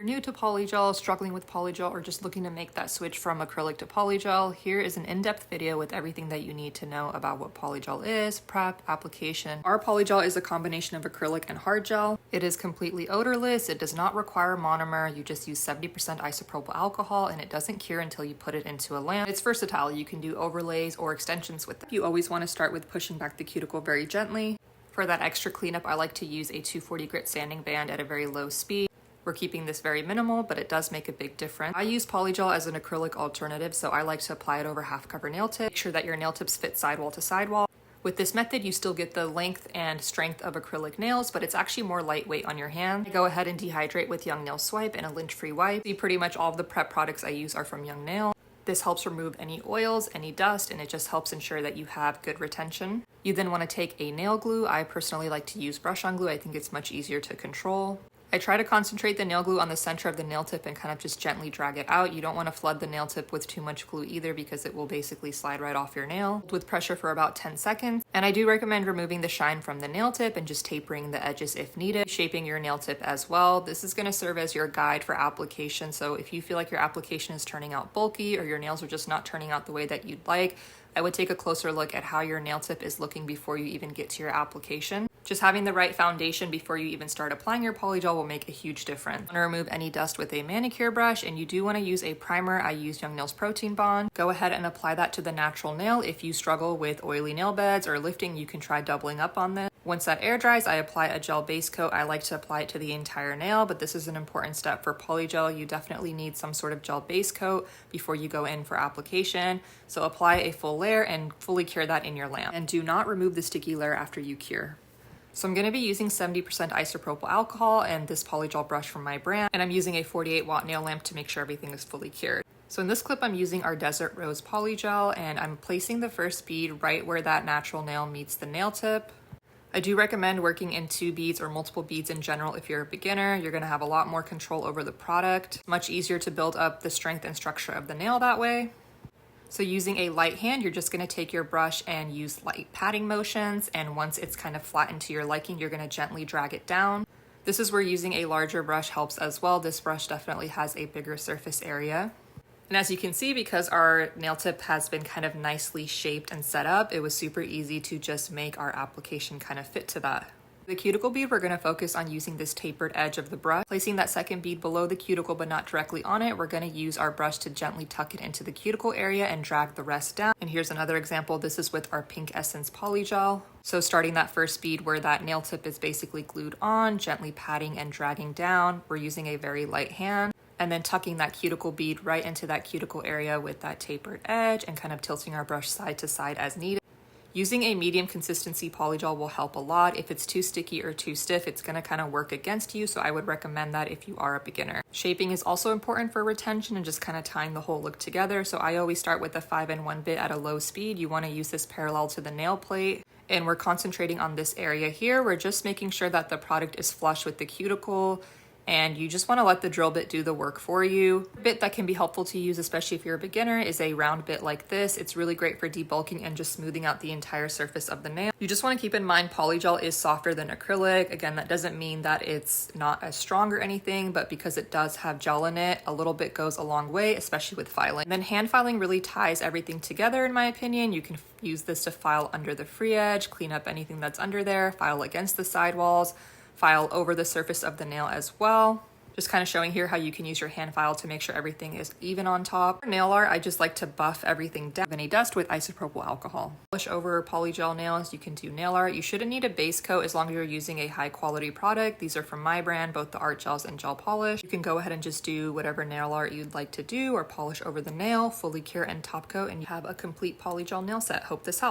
If you're new to polygel, struggling with polygel, or just looking to make that switch from acrylic to polygel, here is an in-depth video with everything that you need to know about what polygel is, prep, application. Our polygel is a combination of acrylic and hard gel. It is completely odorless, it does not require monomer, you just use 70% isopropyl alcohol, and it doesn't cure until you put it into a lamp. It's versatile, you can do overlays or extensions with it. You always want to start with pushing back the cuticle very gently. For that extra cleanup, I like to use a 240 grit sanding band at a very low speed. We're keeping this very minimal, but it does make a big difference. I use polygel as an acrylic alternative, so I like to apply it over half cover nail tip. Make sure that your nail tips fit sidewall to sidewall. With this method, you still get the length and strength of acrylic nails, but it's actually more lightweight on your hand. I go ahead and dehydrate with Young Nail Swipe and a lint-free wipe. See, pretty much all of the prep products I use are from Young Nail. This helps remove any oils, any dust, and it just helps ensure that you have good retention. You then want to take a nail glue. I personally like to use brush-on glue. I think it's much easier to control. I try to concentrate the nail glue on the center of the nail tip and kind of just gently drag it out. You don't want to flood the nail tip with too much glue either because it will basically slide right off your nail. With pressure for about 10 seconds. And I do recommend removing the shine from the nail tip and just tapering the edges if needed. Shaping your nail tip as well. This is going to serve as your guide for application. So if you feel like your application is turning out bulky or your nails are just not turning out the way that you'd like, I would take a closer look at how your nail tip is looking before you even get to your application. Just having the right foundation before you even start applying your polygel will make a huge difference. I'm going to remove any dust with a manicure brush, and you do want to use a primer. I use Young Nails Protein Bond. Go ahead and apply that to the natural nail. If you struggle with oily nail beds or lifting, you can try doubling up on this. Once that air dries, I apply a gel base coat. I like to apply it to the entire nail, but this is an important step for polygel. You definitely need some sort of gel base coat before you go in for application. So apply a full layer and fully cure that in your lamp. And do not remove the sticky layer after you cure. So I'm going to be using 70% isopropyl alcohol and this polygel brush from my brand, and I'm using a 48 watt nail lamp to make sure everything is fully cured. So in this clip, I'm using our Desert Rose polygel, and I'm placing the first bead right where that natural nail meets the nail tip. I do recommend working in 2 beads or multiple beads in general if you're a beginner. You're going to have a lot more control over the product. Much easier to build up the strength and structure of the nail that way. So using a light hand, you're just going to take your brush and use light patting motions, and once it's kind of flattened to your liking, you're going to gently drag it down. This is where using a larger brush helps as well. This brush definitely has a bigger surface area. And as you can see, because our nail tip has been kind of nicely shaped and set up, it was super easy to just make our application kind of fit to that. The cuticle bead, we're going to focus on using this tapered edge of the brush. Placing that second bead below the cuticle but not directly on it, we're going to use our brush to gently tuck it into the cuticle area and drag the rest down. And here's another example. This is with our Pink Essence polygel. So starting that first bead where that nail tip is basically glued on, gently patting and dragging down. We're using a very light hand. And then tucking that cuticle bead right into that cuticle area with that tapered edge and kind of tilting our brush side to side as needed. Using a medium consistency polygel will help a lot. If it's too sticky or too stiff, it's going to kind of work against you, so I would recommend that if you are a beginner. Shaping is also important for retention and just kind of tying the whole look together, so I always start with the 5-in-1 bit at a low speed. You want to use this parallel to the nail plate, and we're concentrating on this area here. We're just making sure that the product is flush with the cuticle, and you just want to let the drill bit do the work for you. A bit that can be helpful to use, especially if you're a beginner, is a round bit like this. It's really great for debulking and just smoothing out the entire surface of the nail. You just want to keep in mind polygel is softer than acrylic. Again, that doesn't mean that it's not as strong or anything, but because it does have gel in it, a little bit goes a long way, especially with filing. And then hand filing really ties everything together, in my opinion. You can use this to file under the free edge, clean up anything that's under there, file against the sidewalls, file over the surface of the nail as well. Just kind of showing here how you can use your hand file to make sure everything is even on top. For nail art, I just like to buff everything down with any dust with isopropyl alcohol. Polish over polygel nails, you can do nail art. You shouldn't need a base coat as long as you're using a high quality product. These are from my brand, both the art gels and gel polish. You can go ahead and just do whatever nail art you'd like to do or polish over the nail, fully cure and top coat, and you have a complete polygel nail set. Hope this helps.